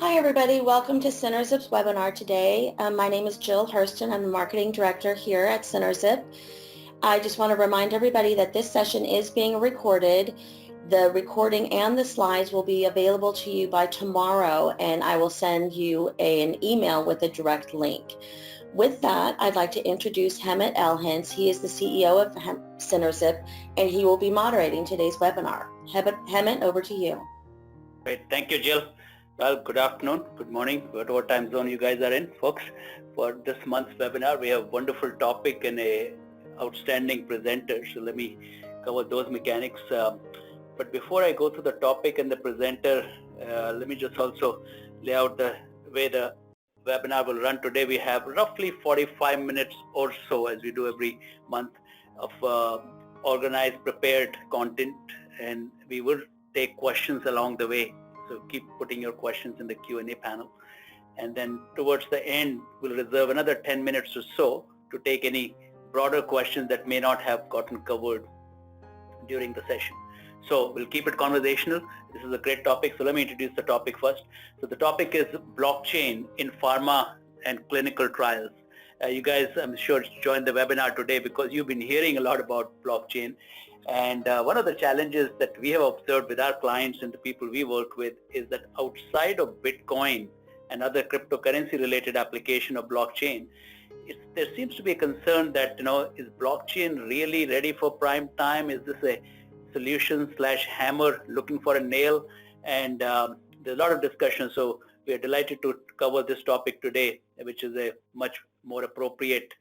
Hi everybody, welcome to SynerZip's webinar today. My name is Jill Hurston. I'm the Marketing Director here at SynerZip. I just want to remind everybody that this session is being recorded. The recording and the slides will be available to you by tomorrow, and I will send you an email with a direct link. With that, I'd like to introduce Hemant Elhans. He is the CEO of SynerZip, and he will be moderating today's webinar. Hemant, over to you. Great. Thank you, Jill. Well, good afternoon, good morning, whatever time zone you guys are in, folks. For this month's webinar, we have a wonderful topic and a outstanding presenter. So let me cover those mechanics. But before I go through the topic and the presenter, let me just also lay out the way the webinar will run today. We have roughly 45 minutes or so, as we do every month, of organized, prepared content, and we will take questions along the way. So keep putting your questions in the Q&A panel. And then towards the end, we'll reserve another 10 minutes or so to take any broader questions that may not have gotten covered during the session. So we'll keep it conversational. This is a great topic. So let me introduce the topic first. So the topic is blockchain in pharma and clinical trials. You guys, I'm sure, joined the webinar today because you've been hearing a lot about blockchain. And one of the challenges that we have observed with our clients and the people we work with is that outside of Bitcoin and other cryptocurrency related application of blockchain, there seems to be a concern that, is blockchain really ready for prime time? Is this a solution / hammer looking for a nail? And there's a lot of discussion. So we are delighted to cover this topic today, which is a much more appropriate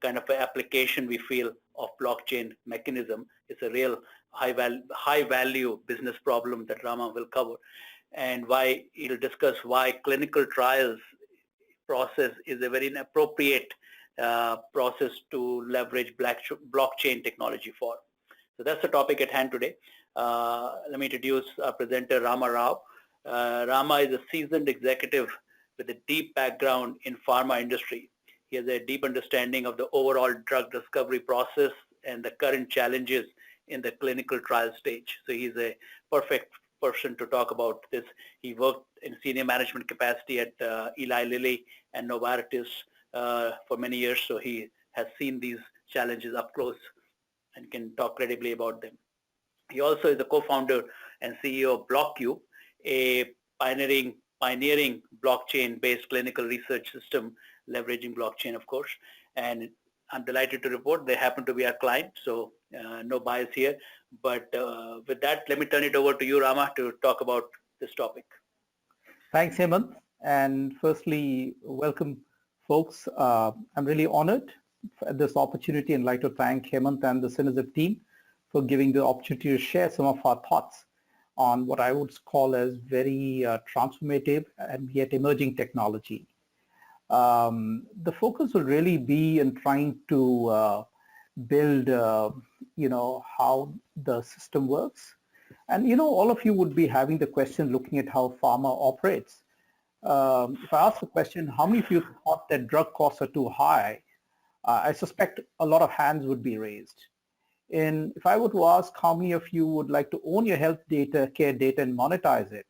kind of application, we feel, of blockchain mechanism. It's a real high value business problem that Rama will cover, and why he'll discuss why clinical trials process is a very appropriate process to leverage blockchain technology for. So that's the topic at hand today. Let me introduce our presenter, Rama Rao. Rama is a seasoned executive with a deep background in pharma industry. He has a deep understanding of the overall drug discovery process and the current challenges in the clinical trial stage. So he's a perfect person to talk about this. He worked in senior management capacity at Eli Lilly and Novartis for many years. So he has seen these challenges up close and can talk credibly about them. He also is the co-founder and CEO of Bloqcube, a pioneering blockchain-based clinical research system, leveraging blockchain, of course. And I'm delighted to report they happen to be our client, so no bias here. But with that, let me turn it over to you, Rama, to talk about this topic. Thanks, Hemant. And firstly, welcome, folks. I'm really honored at this opportunity and like to thank Hemant and the SynerZip team for giving the opportunity to share some of our thoughts on what I would call as very transformative and yet emerging technology. The focus will really be in trying to build, how the system works. And, all of you would be having the question looking at how pharma operates. If I ask the question, how many of you thought that drug costs are too high? I suspect a lot of hands would be raised. And if I were to ask how many of you would like to own your health data, care data, and monetize it,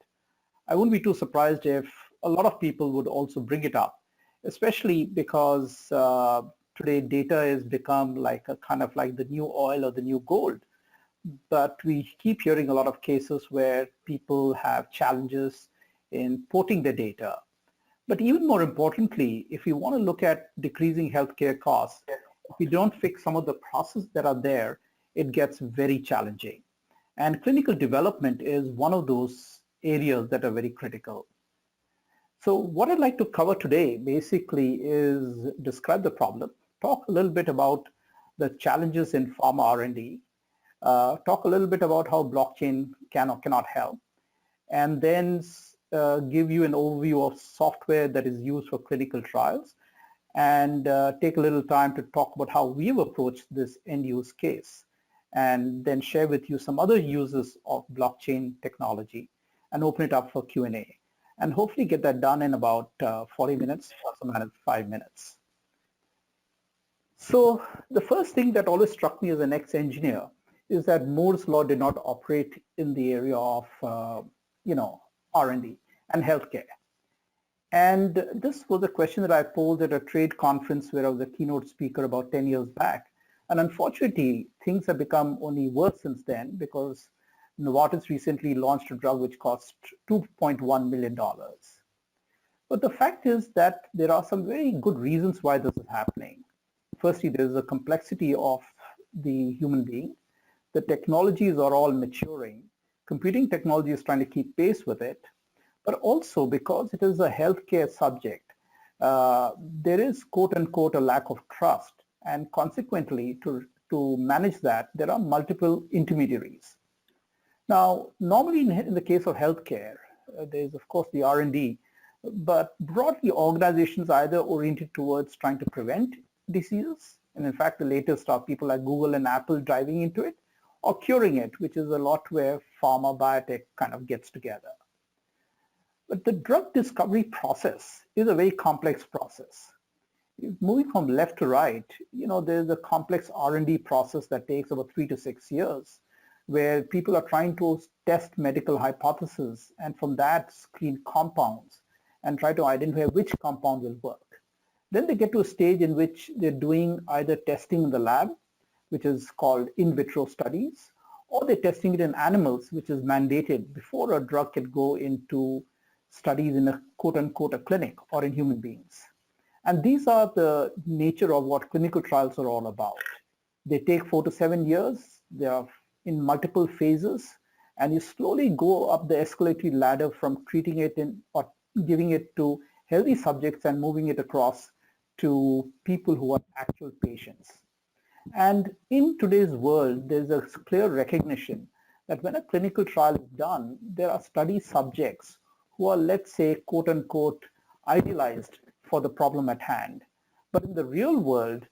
I wouldn't be too surprised if a lot of people would also bring it up, especially because today data has become like a kind of like the new oil or the new gold. But we keep hearing a lot of cases where people have challenges in porting their data. But even more importantly, if you want to look at decreasing healthcare costs, if you don't fix some of the processes that are there, it gets very challenging. And clinical development is one of those areas that are very critical. So what I'd like to cover today basically is describe the problem, talk a little bit about the challenges in pharma R&D, talk a little bit about how blockchain can or cannot help, and then give you an overview of software that is used for clinical trials, and take a little time to talk about how we've approached this end use case, and then share with you some other uses of blockchain technology and open it up for Q&A. And hopefully get that done in about 40 minutes, plus or minus 5 minutes. So the first thing that always struck me as an ex-engineer is that Moore's law did not operate in the area of, R&D and healthcare. And this was a question that I posed at a trade conference where I was a keynote speaker about 10 years back. And unfortunately, things have become only worse since then because Novartis recently launched a drug which cost $2.1 million. But the fact is that there are some very good reasons why this is happening. Firstly, there's a complexity of the human being. The technologies are all maturing. Computing technology is trying to keep pace with it. But also because it is a healthcare subject, there is quote unquote a lack of trust. And consequently, to manage that, there are multiple intermediaries. Now, normally in the case of healthcare, there's of course the R&D, but broadly organizations are either oriented towards trying to prevent diseases, and in fact the latest are people like Google and Apple driving into it, or curing it, which is a lot where pharma biotech kind of gets together. But the drug discovery process is a very complex process. Moving from left to right, there's a complex R&D process that takes about 3 to 6 years, where people are trying to test medical hypotheses and from that screen compounds and try to identify which compound will work. Then they get to a stage in which they're doing either testing in the lab, which is called in vitro studies, or they're testing it in animals, which is mandated before a drug can go into studies in a quote unquote a clinic or in human beings. And these are the nature of what clinical trials are all about. They take 4 to 7 years, they are in multiple phases, and you slowly go up the escalatory ladder from treating it in or giving it to healthy subjects and moving it across to people who are actual patients. And in today's world, there's a clear recognition that when a clinical trial is done, there are study subjects who are, let's say, quote unquote, idealized for the problem at hand. But in the real world,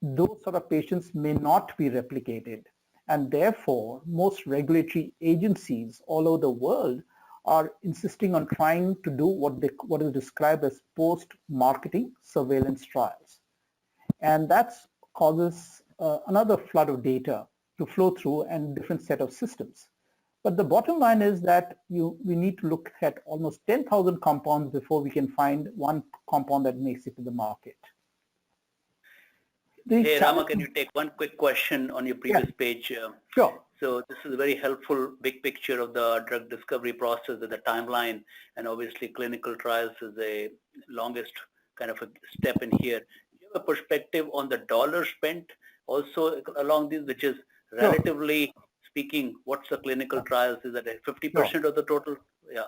those sort of patients may not be replicated. And therefore, most regulatory agencies all over the world are insisting on trying to do what is described as post-marketing surveillance trials. And that causes another flood of data to flow through and different set of systems. But the bottom line is that we need to look at almost 10,000 compounds before we can find one compound that makes it to the market. Hey, Rama, can you take one quick question on your previous page? Sure. So this is a very helpful big picture of the drug discovery process and the timeline, and obviously clinical trials is the longest kind of a step in here. Do you have a perspective on the dollar spent also along these, which is relatively speaking, what's the clinical trials? Is that 50% of the total? Yeah.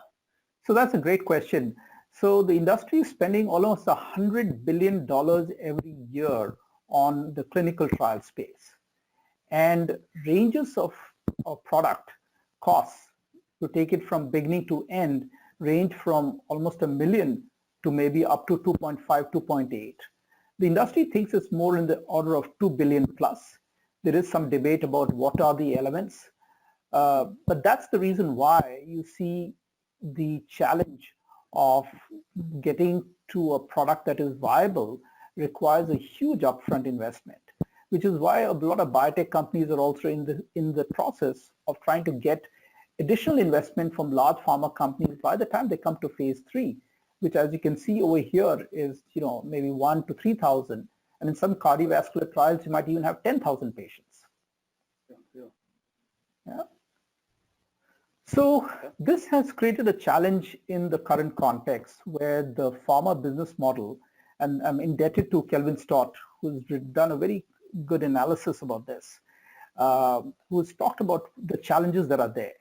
So that's a great question. So the industry is spending almost $100 billion every year on the clinical trial space. And ranges of product costs to take it from beginning to end range from almost $1 million to maybe up to 2.5, 2.8. The industry thinks it's more in the order of 2 billion plus. There is some debate about what are the elements, but that's the reason why you see the challenge of getting to a product that is viable requires a huge upfront investment, which is why a lot of biotech companies are also in the process of trying to get additional investment from large pharma companies by the time they come to phase 3, which, as you can see over here, is maybe 1 to 3,000, and in some cardiovascular trials you might even have 10,000 patients. Yeah. So this has created a challenge in the current context where the pharma business model, and I'm indebted to Kelvin Stott, who's done a very good analysis about this, who's talked about the challenges that are there.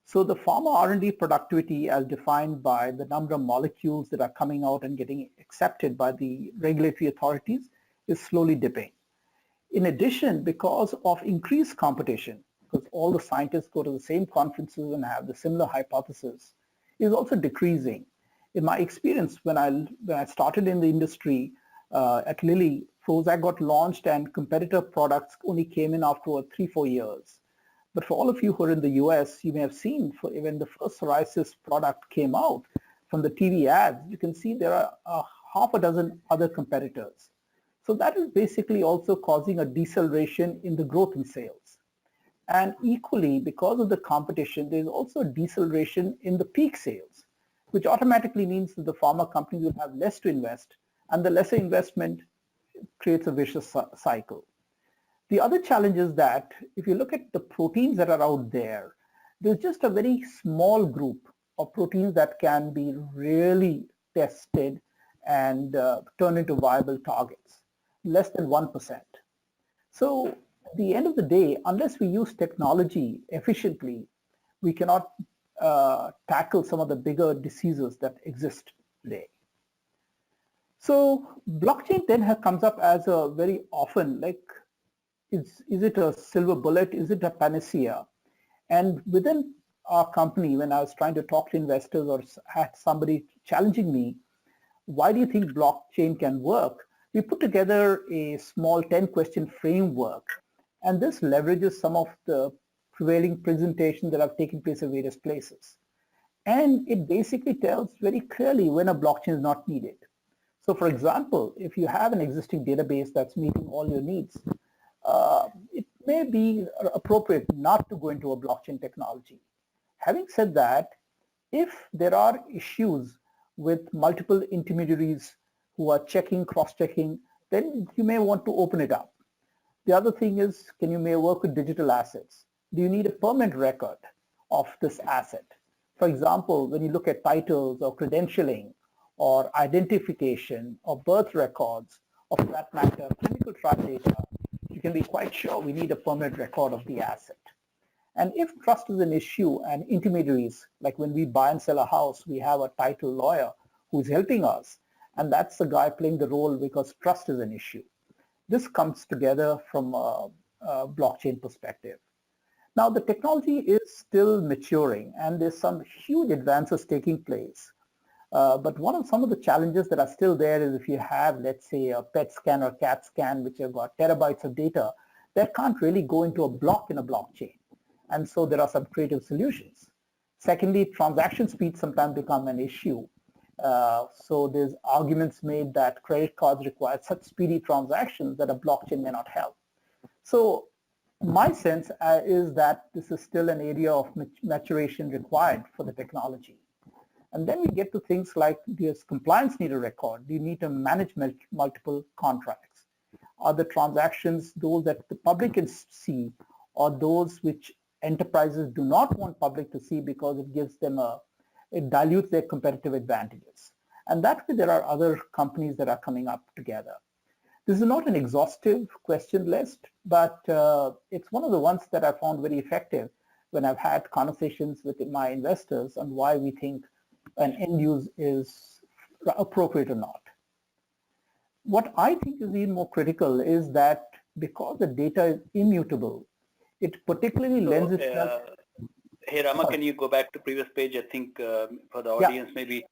So the pharma R&D productivity, as defined by the number of molecules that are coming out and getting accepted by the regulatory authorities, is slowly dipping. In addition, because of increased competition, because all the scientists go to the same conferences and have the similar hypothesis, is also decreasing. In my experience, when I started in the industry at Lilly, Prozac got launched and competitor products only came in after 3-4 years. But for all of you who are in the US, you may have seen when the first psoriasis product came out, from the TV ads, you can see there are half a dozen other competitors. So that is basically also causing a deceleration in the growth in sales. And equally, because of the competition, there's also a deceleration in the peak sales. which automatically means that the pharma companies will have less to invest, and the lesser investment creates a vicious cycle. The other challenge is that if you look at the proteins that are out there, there's just a very small group of proteins that can be really tested and turned into viable targets, less than 1%. So at the end of the day, unless we use technology efficiently, we cannot tackle some of the bigger diseases that exist today. So blockchain then comes up as a very often, like, is it a silver bullet? Is it a panacea? And within our company, when I was trying to talk to investors or had somebody challenging me, why do you think blockchain can work? We put together a small 10-question framework, and this leverages some of the prevailing presentations that have taken place at various places. And it basically tells very clearly when a blockchain is not needed. So for example, if you have an existing database that's meeting all your needs, it may be appropriate not to go into a blockchain technology. Having said that, if there are issues with multiple intermediaries who are checking, cross-checking, then you may want to open it up. The other thing is, you may work with digital assets. Do you need a permanent record of this asset? For example, when you look at titles or credentialing or identification or birth records, or for that matter, clinical trial data, you can be quite sure we need a permanent record of the asset. And if trust is an issue and intermediaries, like when we buy and sell a house, we have a title lawyer who's helping us, and that's the guy playing the role because trust is an issue. This comes together from a blockchain perspective. Now, the technology is still maturing, and there's some huge advances taking place. But some of the challenges that are still there is if you have, let's say, a PET scan or CAT scan, which have got terabytes of data, that can't really go into a block in a blockchain. And so there are some creative solutions. Secondly, transaction speeds sometimes become an issue. So there's arguments made that credit cards require such speedy transactions that a blockchain may not help. So my sense is that this is still an area of maturation required for the technology. And then we get to things like, does compliance need a record? Do you need to manage multiple contracts? Are the transactions those that the public can see, or those which enterprises do not want public to see because it gives them it dilutes their competitive advantages? And that way there are other companies that are coming up together. This is not an exhaustive question list, but it's one of the ones that I found very effective when I've had conversations with my investors on why we think an end use is appropriate or not. What I think is even more critical is that because the data is immutable, it particularly lends itself. Hey Rama, can you go back to previous page? I think for the audience, maybe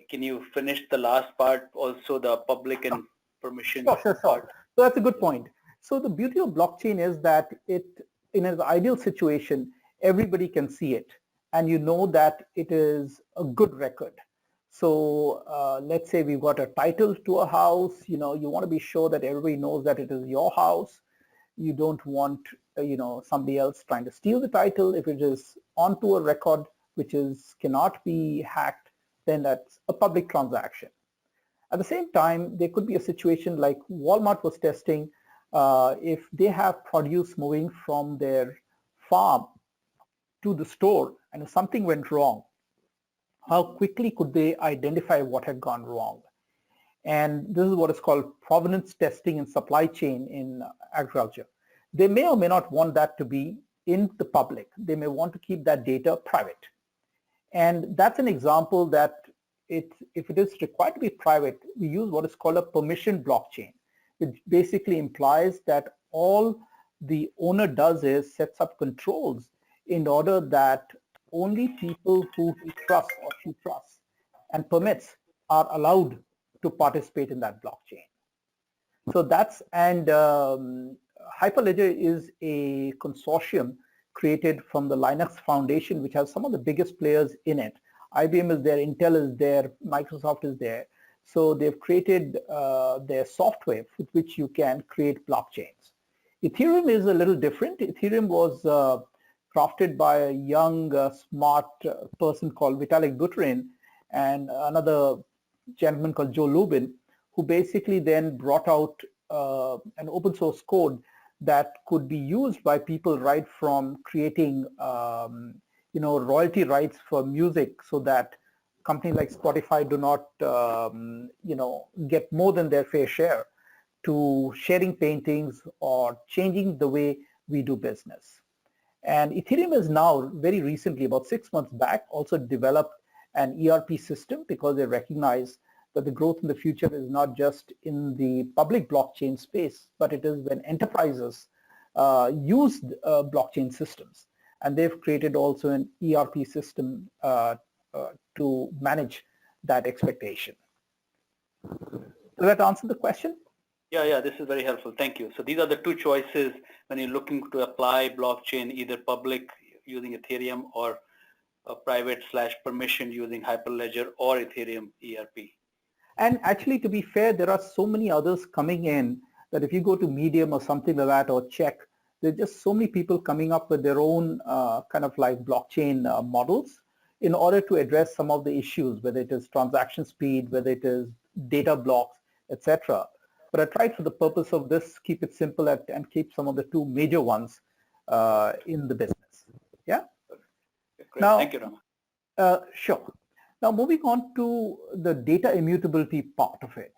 can you finish the last part, also the public and permission? Sure. So that's a good point. So the beauty of blockchain is that in an ideal situation, everybody can see it, and you know that it is a good record. So let's say we've got a title to a house. You want to be sure that everybody knows that it is your house. You don't want somebody else trying to steal the title. If it is onto a record which cannot be hacked, then that's a public transaction. At the same time, there could be a situation like Walmart was testing. If they have produce moving from their farm to the store, and if something went wrong, how quickly could they identify what had gone wrong? And this is what is called provenance testing in supply chain in agriculture. They may or may not want that to be in the public. They may want to keep that data private. And that's an example that if it is required to be private, we use what is called a permission blockchain, which basically implies that all the owner does is sets up controls in order that only people who he trusts or she trusts and permits are allowed to participate in that blockchain. So Hyperledger is a consortium created from the Linux Foundation, which has some of the biggest players in it. IBM is there, Intel is there, Microsoft is there. So they've created their software with which you can create blockchains. Ethereum is a little different. Ethereum was crafted by a young, smart person called Vitalik Buterin, and another gentleman called Joe Lubin, who basically then brought out an open source code that could be used by people right from creating royalty rights for music, so that companies like Spotify do not get more than their fair share, to sharing paintings or changing the way we do business. And Ethereum has now very recently, about 6 months back, also developed an ERP system, because they recognize that the growth in the future is not just in the public blockchain space, but it is when enterprises use blockchain systems. And they've created also an ERP system to manage that expectation. Does that answer the question? Yeah, this is very helpful. Thank you. So these are the two choices when you're looking to apply blockchain, either public using Ethereum or private / permission using Hyperledger or Ethereum ERP. And actually, to be fair, there are so many others coming in that if you go to Medium or something like that, or Check, there's just so many people coming up with their own kind of like blockchain models in order to address some of the issues, whether it is transaction speed, whether it is data blocks, etc. But I tried, for the purpose of this, keep it simple and keep some of the two major ones in the business. Yeah? Great. Now, thank you, Rama. Sure. Now, moving on to the data immutability part of it.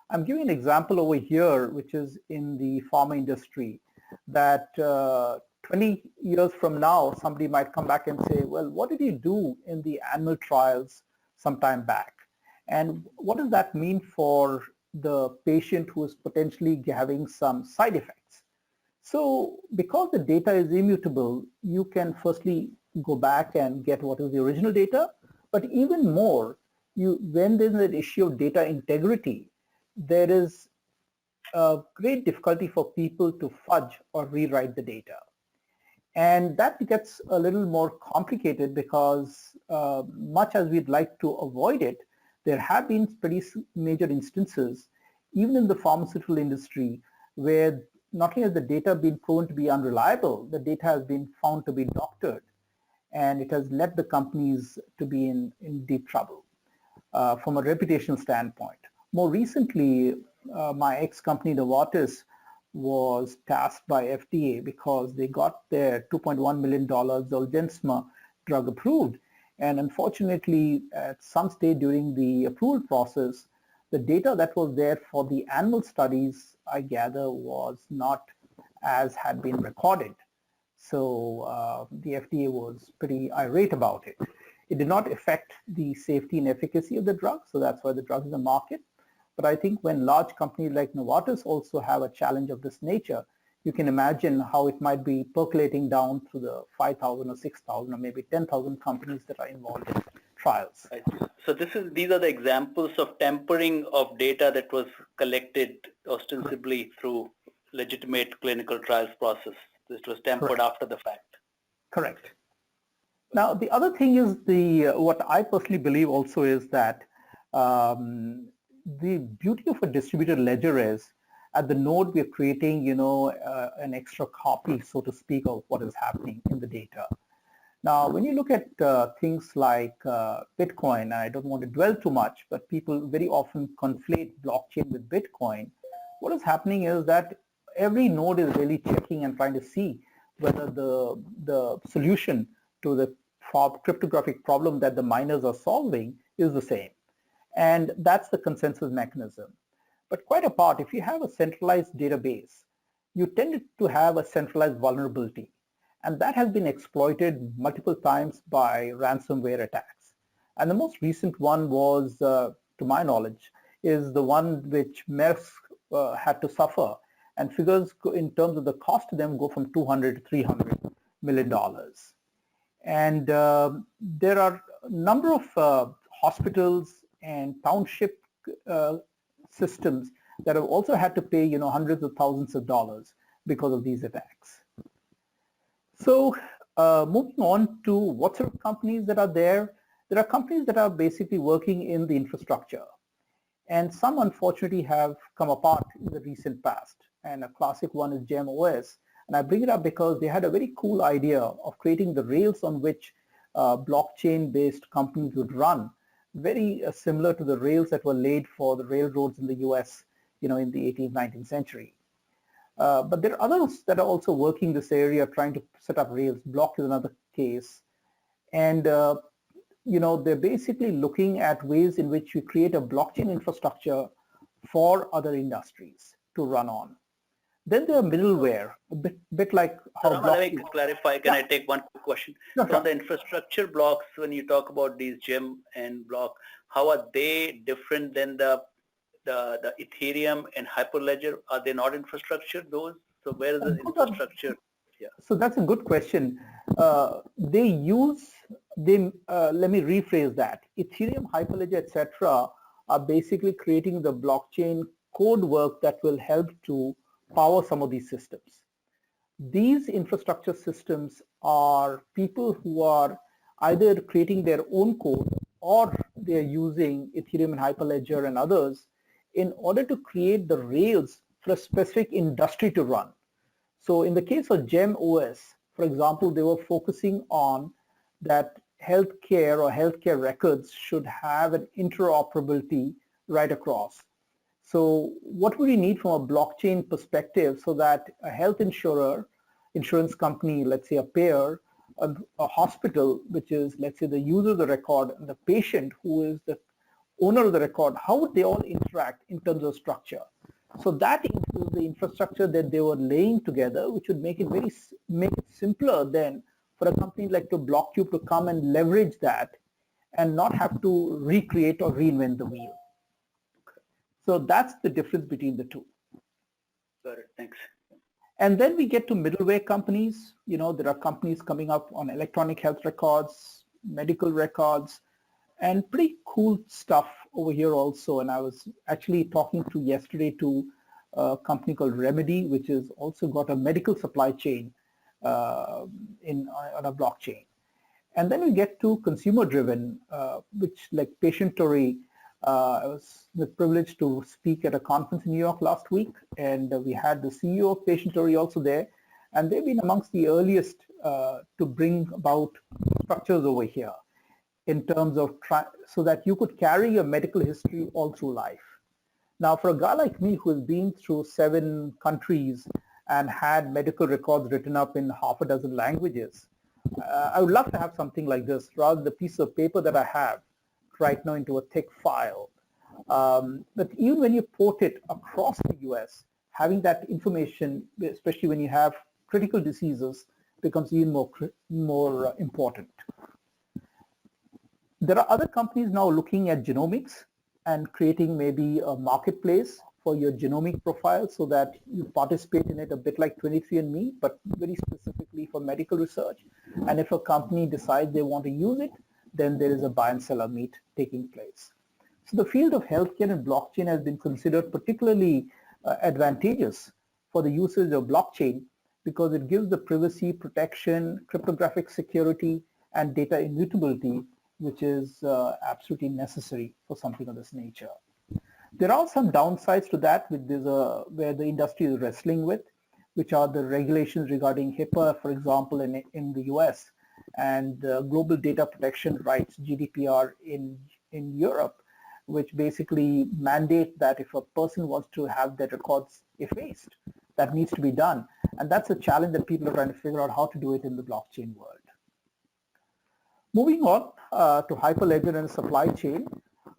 I'm giving an example over here, which is in the pharma industry, that 20 years from now, somebody might come back and say, well, what did you do in the animal trials some time back? And what does that mean for the patient who is potentially having some side effects? So because the data is immutable, you can firstly go back and get what is the original data. But even more, when there's an issue of data integrity, there is a great difficulty for people to fudge or rewrite the data. And that gets a little more complicated because much as we'd like to avoid it, there have been pretty major instances, even in the pharmaceutical industry, where not only has the data been proven to be unreliable, the data has been found to be doctored, and it has led the companies to be in deep trouble from a reputational standpoint. More recently, my ex-company Novartis was tasked by FDA because they got their $2.1 million Zolgensma drug approved. And unfortunately, at some stage during the approval process, the data that was there for the animal studies, I gather, was not as had been recorded. So the FDA was pretty irate about it. It did not affect the safety and efficacy of the drug, so that's why the drug is in the market. But I think when large companies like Novartis also have a challenge of this nature, you can imagine how it might be percolating down to the 5,000 or 6,000 or maybe 10,000 companies that are involved in trials. I see. So these are the examples of tampering of data that was collected ostensibly through legitimate clinical trials process. This was tampered Correct. After the fact. Correct. Now, the other thing is what I personally believe also is that the beauty of a distributed ledger is at the node we're creating, an extra copy, so to speak, of what is happening in the data. Now, when you look at things like Bitcoin, I don't want to dwell too much, but people very often conflate blockchain with Bitcoin. What is happening is that every node is really checking and trying to see whether the solution to the cryptographic problem that the miners are solving is the same. And that's the consensus mechanism. But quite apart, if you have a centralized database, you tend to have a centralized vulnerability. And that has been exploited multiple times by ransomware attacks. And the most recent one was, to my knowledge, is the one which Maersk had to suffer. And figures in terms of the cost to them go from $200 to $300 million. And there are a number of hospitals and township systems that have also had to pay, hundreds of thousands of dollars because of these attacks. So moving on to what sort of companies that are there are companies that are basically working in the infrastructure. And some, unfortunately, have come apart in the recent past. And a classic one is GemOS. And I bring it up because they had a very cool idea of creating the rails on which blockchain-based companies would run. very similar to the rails that were laid for the railroads in the US, in the 18th, 19th century. But there are others that are also working this area, trying to set up rails. Block is another case. And, they're basically looking at ways in which you create a blockchain infrastructure for other industries to run on. Then there are middleware, a bit like how let me clarify. Can I take one quick question? No, so on the infrastructure blocks, when you talk about these gem and block, how are they different than the Ethereum and Hyperledger? Are they not infrastructure, those? So where is the infrastructure? Yeah. So that's a good question. Let me rephrase that. Ethereum, Hyperledger, etc. are basically creating the blockchain code work that will help to power some of these systems. These infrastructure systems are people who are either creating their own code or they're using Ethereum and Hyperledger and others in order to create the rails for a specific industry to run. So in the case of GEM OS, for example, they were focusing on that healthcare or healthcare records should have an interoperability right across. So what would you need from a blockchain perspective so that a health insurance company, let's say a payer, a hospital, which is, let's say, the user of the record, and the patient who is the owner of the record, how would they all interact in terms of structure? So that is the infrastructure that they were laying together, which would make it simpler then for a company like Bloqcube to come and leverage that and not have to recreate or reinvent the wheel. So that's the difference between the two. Got it. Thanks. And then we get to middleware companies. There are companies coming up on electronic health records, medical records, and pretty cool stuff over here also. And I was actually talking yesterday to a company called Remedy, which has also got a medical supply chain on a blockchain. And then we get to consumer-driven, which like Patientory. I was privileged to speak at a conference in New York last week, and we had the CEO of Patientory also there, and they've been amongst the earliest to bring about structures over here in terms of so that you could carry your medical history all through life. Now, for a guy like me who has been through 7 countries and had medical records written up in half a dozen languages, I would love to have something like this rather than the piece of paper that I have right now into a thick file. But even when you port it across the US, having that information, especially when you have critical diseases, becomes even more important. There are other companies now looking at genomics and creating maybe a marketplace for your genomic profile so that you participate in it a bit like 23andMe, but very specifically for medical research. And if a company decides they want to use it, then there is a buy and seller meet taking place. So the field of healthcare and blockchain has been considered particularly advantageous for the usage of blockchain because it gives the privacy, protection, cryptographic security, and data immutability, which is absolutely necessary for something of this nature. There are some downsides to that where the industry is wrestling with, which are the regulations regarding HIPAA, for example, in the US, and global data protection rights, GDPR in Europe, which basically mandate that if a person wants to have their records effaced, that needs to be done. And that's a challenge that people are trying to figure out how to do it in the blockchain world. Moving on to Hyperledger and supply chain.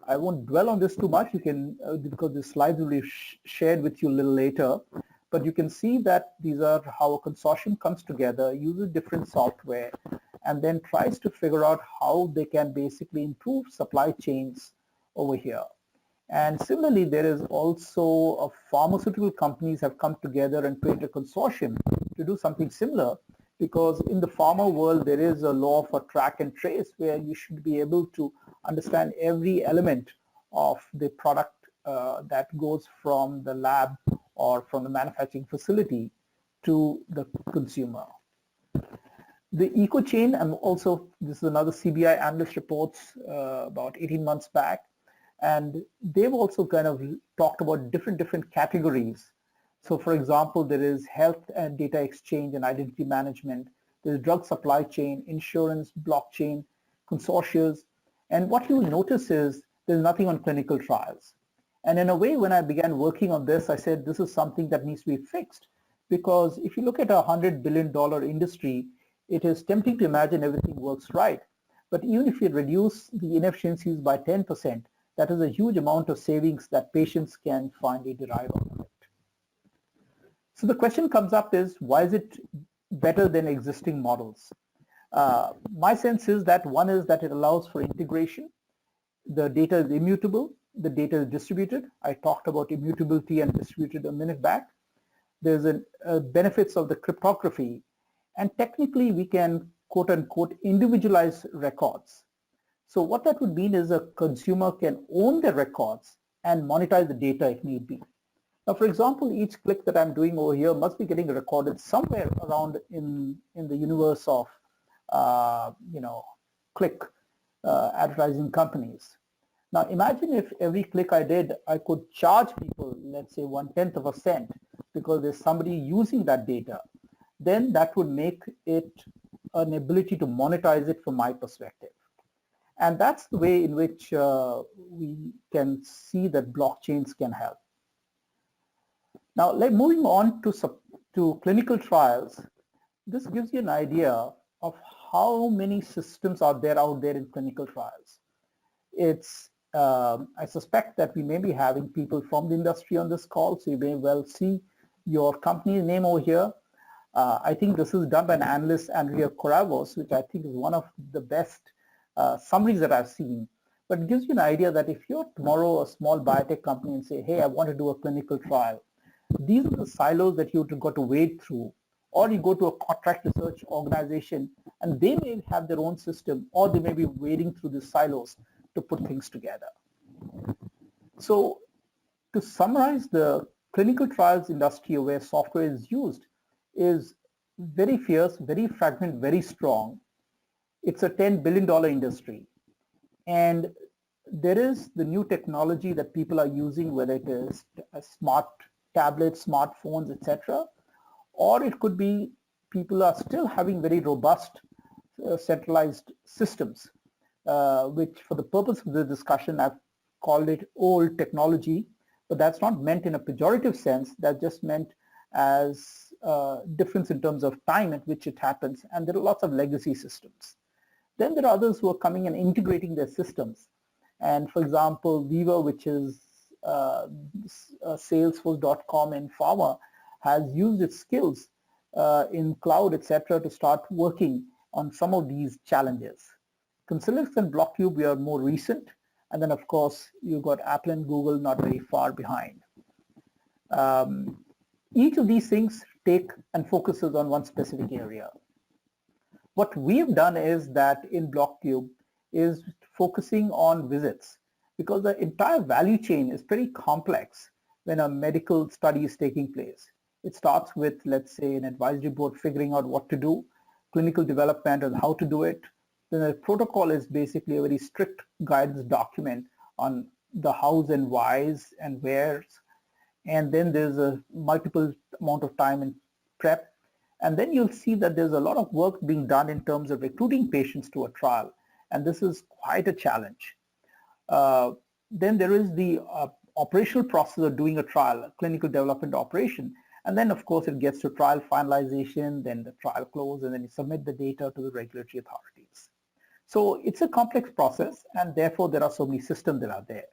I won't dwell on this too much. You can, because the slides will be shared with you a little later, but you can see that these are how a consortium comes together, uses different software, and then tries to figure out how they can basically improve supply chains over here. And similarly, there is also pharmaceutical companies have come together and created a consortium to do something similar, because in the pharma world, there is a law for track and trace where you should be able to understand every element of the product that goes from the lab or from the manufacturing facility to the consumer. The EcoChain, and also this is another CBI analyst reports about 18 months back, and they've also kind of talked about different categories. So for example, there is health and data exchange and identity management, there's drug supply chain, insurance, blockchain, consortia, And what you will notice is there's nothing on clinical trials. And in a way, when I began working on this, I said this is something that needs to be fixed, because if you look at a $100 billion industry, it is tempting to imagine everything works right. But even if you reduce the inefficiencies by 10%, that is a huge amount of savings that patients can finally derive out of it. So the question comes up is, why is it better than existing models? My sense is that one is that it allows for integration. The data is immutable. The data is distributed. I talked about immutability and distributed a minute back. There's benefits of the cryptography. And technically, we can, quote unquote, individualize records. So what that would mean is a consumer can own their records and monetize the data if need be. Now, for example, each click that I'm doing over here must be getting recorded somewhere around in the universe of, click advertising companies. Now, imagine if every click I did, I could charge people, let's say 1/10 of a cent, because there's somebody using that data. Then that would make it an ability to monetize it from my perspective. And that's the way in which we can see that blockchains can help. Now, moving on to clinical trials, this gives you an idea of how many systems are there out there in clinical trials. I suspect that we may be having people from the industry on this call, so you may well see your company's name over here. I think this is done by an analyst, Andrea Corravos, which I think is one of the best summaries that I've seen. But it gives you an idea that if you're tomorrow a small biotech company and say, hey, I want to do a clinical trial, these are the silos that you've got to wade through. Or you go to a contract research organization and they may have their own system, or they may be wading through the silos to put things together. So to summarize, the clinical trials industry where software is used is very fierce, very fragmented, very strong. It's a $10 billion industry. And there is the new technology that people are using, whether it is smart tablets, smartphones, etc. Or it could be people are still having very robust centralized systems, which for the purpose of the discussion, I've called it old technology, but that's not meant in a pejorative sense. That's just meant as difference in terms of time at which it happens, and there are lots of legacy systems. Then there are others who are coming and integrating their systems. And for example, Viva, which is Salesforce.com in Pharma, has used its skills in cloud, etc., to start working on some of these challenges. Consilyx and Bloqcube, we are more recent. And then, of course, you've got Apple and Google not very far behind. Each of these things take and focuses on one specific area. What we've done is that in Bloqcube is focusing on visits, because the entire value chain is pretty complex when a medical study is taking place. It starts with, let's say, an advisory board figuring out what to do, clinical development and how to do it. Then the protocol is basically a very strict guidance document on the hows and whys and wheres. And then there's a multiple amount of time in prep. And then you'll see that there's a lot of work being done in terms of recruiting patients to a trial. And this is quite a challenge. Then there is the operational process of doing a trial, a clinical development operation. And then, of course, it gets to trial finalization, then the trial close, and then you submit the data to the regulatory authorities. So it's a complex process, and therefore there are so many systems that are there.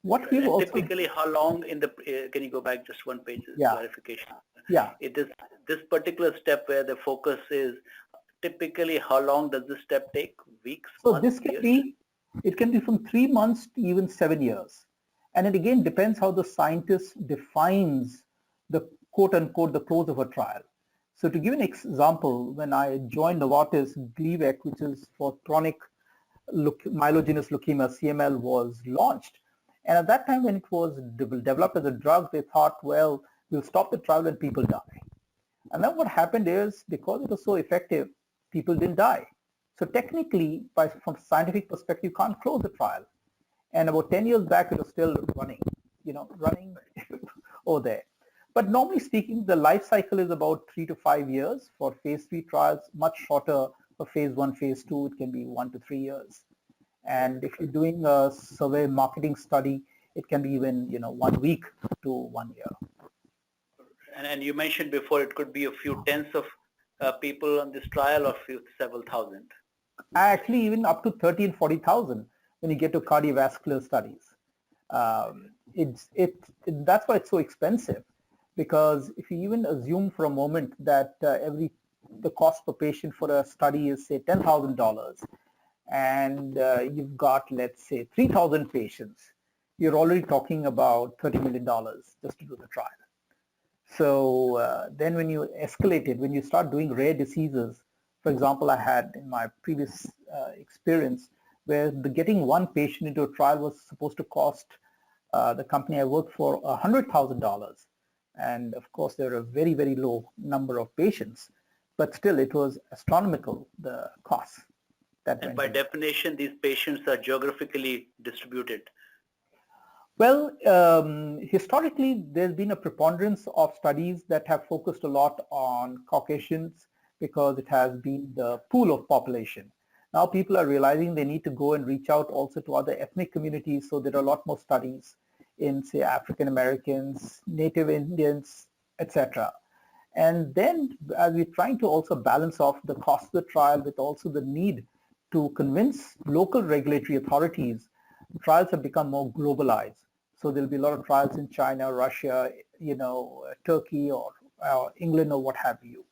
What we also typically, how long in the can you go back just one page? Yeah. Clarification. Yeah. It is this particular step where the focus is. Typically, how long does this step take? Weeks? So months, this can years? be, it can be from 3 months to even 7 years, and it again depends how the scientist defines the quote unquote the close of a trial. So to give an example, when I joined Novartis, Gleevec, which is for chronic myelogenous leukemia, CML, was launched. And at that time when it was developed as a drug, they thought, well, we'll stop the trial when people die. And then what happened is, because it was so effective, people didn't die. So technically, from a scientific perspective, you can't close the trial. And about 10 years back, it was still running, running over there. But normally speaking, the life cycle is about 3 to 5 years for phase 3 trials, much shorter for phase 1, phase 2, it can be 1 to 3 years. And if you're doing a survey marketing study, it can be even 1 week to 1 year. And you mentioned before it could be a few tens of people on this trial, or several thousand. Actually, even up to 30 and 40,000 when you get to cardiovascular studies. That's why it's so expensive, because if you even assume for a moment that the cost per patient for a study is say $10,000, and you've got, let's say, 3,000 patients, you're already talking about $30 million just to do the trial. So then when you escalate it, when you start doing rare diseases, for example, I had in my previous experience where getting one patient into a trial was supposed to cost the company I worked for $100,000. And of course, there are a very, very low number of patients, but still it was astronomical, the costs. And by definition, these patients are geographically distributed. Well, historically, there's been a preponderance of studies that have focused a lot on Caucasians because it has been the pool of population. Now people are realizing they need to go and reach out also to other ethnic communities, so there are a lot more studies in, say, African Americans, Native Indians, etc. And then as we're trying to also balance off the cost of the trial with also the need to convince local regulatory authorities, trials have become more globalized. So there'll be a lot of trials in China, Russia, Turkey, or England, or what have you.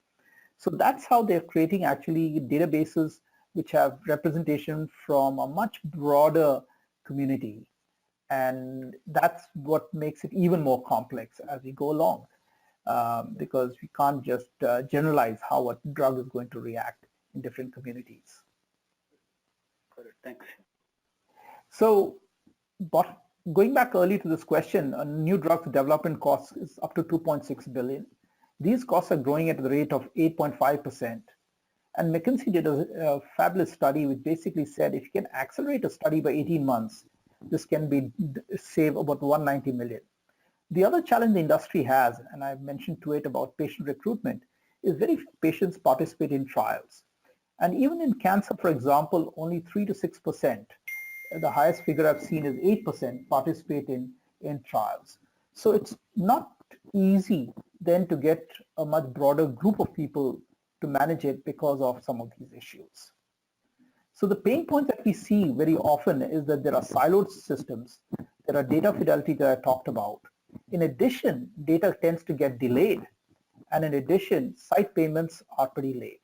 So that's how they're creating actually databases which have representation from a much broader community. And that's what makes it even more complex as we go along, because we can't just generalize how a drug is going to react in different communities. Got it. Thanks. So, going back early to this question, a new drug development cost is up to $2.6 billion. These costs are growing at the rate of 8.5%. And McKinsey did a fabulous study which basically said if you can accelerate a study by 18 months, this can save about $190 million. The other challenge the industry has, and I've mentioned to it about patient recruitment, is very few patients participate in trials. And even in cancer, for example, only 3 to 6%, the highest figure I've seen is 8% participate in trials. So it's not easy then to get a much broader group of people to manage it because of some of these issues. So the pain point that we see very often is that there are siloed systems, there are data fidelity that I talked about. In addition, data tends to get delayed. And in addition, site payments are pretty late.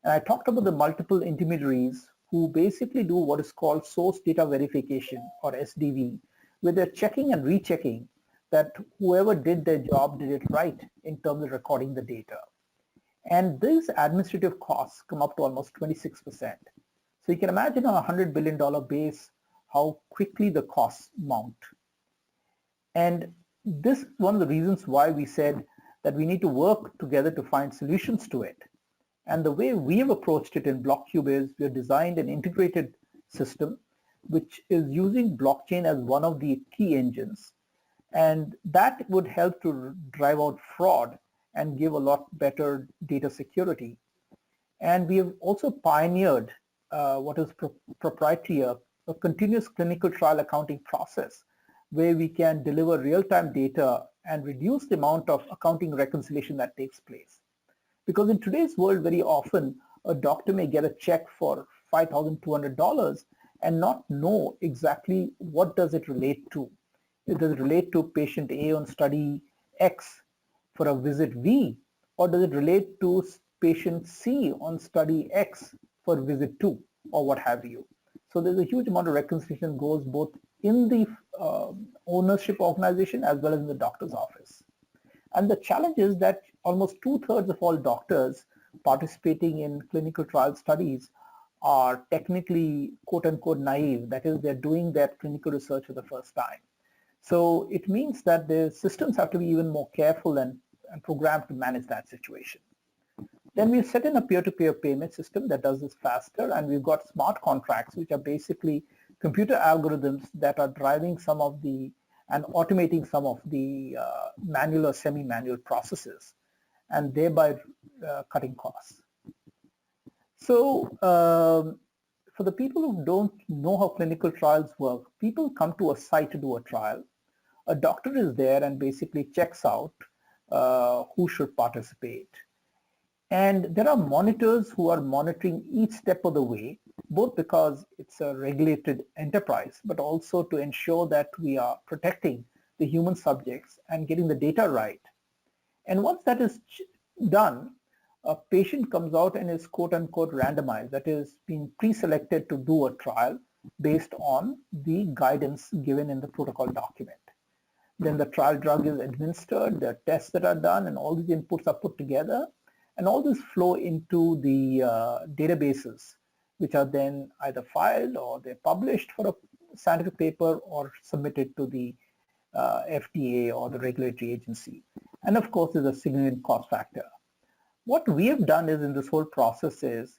And I talked about the multiple intermediaries who basically do what is called source data verification, or SDV, where they're checking and rechecking that whoever did their job did it right in terms of recording the data. And these administrative costs come up to almost 26%. So you can imagine on a $100 billion base, how quickly the costs mount. And this is one of the reasons why we said that we need to work together to find solutions to it. And the way we have approached it in Bloqcube is we have designed an integrated system which is using blockchain as one of the key engines. And that would help to drive out fraud and give a lot better data security. And we have also pioneered what is proprietary, a continuous clinical trial accounting process where we can deliver real-time data and reduce the amount of accounting reconciliation that takes place. Because in today's world, very often a doctor may get a check for $5,200 and not know exactly what does it relate to. Does it relate to patient A on study X for a visit V, or does it relate to patient C on study X for visit 2, or what have you? So there's a huge amount of reconciliation goes both in the ownership organization as well as in the doctor's office. And the challenge is that almost 2/3 of all doctors participating in clinical trial studies are technically quote unquote naive. That is, they're doing that clinical research for the first time. So it means that the systems have to be even more careful and programmed to manage that situation. Then we've set in a peer-to-peer payment system that does this faster, and we've got smart contracts, which are basically computer algorithms that are driving some of the and automating some of the manual or semi-manual processes, and thereby cutting costs. So for the people who don't know how clinical trials work, people come to a site to do a trial. A doctor is there and basically checks out who should participate. And there are monitors who are monitoring each step of the way, both because it's a regulated enterprise, but also to ensure that we are protecting the human subjects and getting the data right. And once that is done, a patient comes out and is quote unquote randomized, that is being pre-selected to do a trial based on the guidance given in the protocol document. Then the trial drug is administered, the tests that are done, and all these inputs are put together, and all this flow into the databases, which are then either filed or they're published for a scientific paper or submitted to the FDA or the regulatory agency. And of course, there's a significant cost factor. What we have done is in this whole process is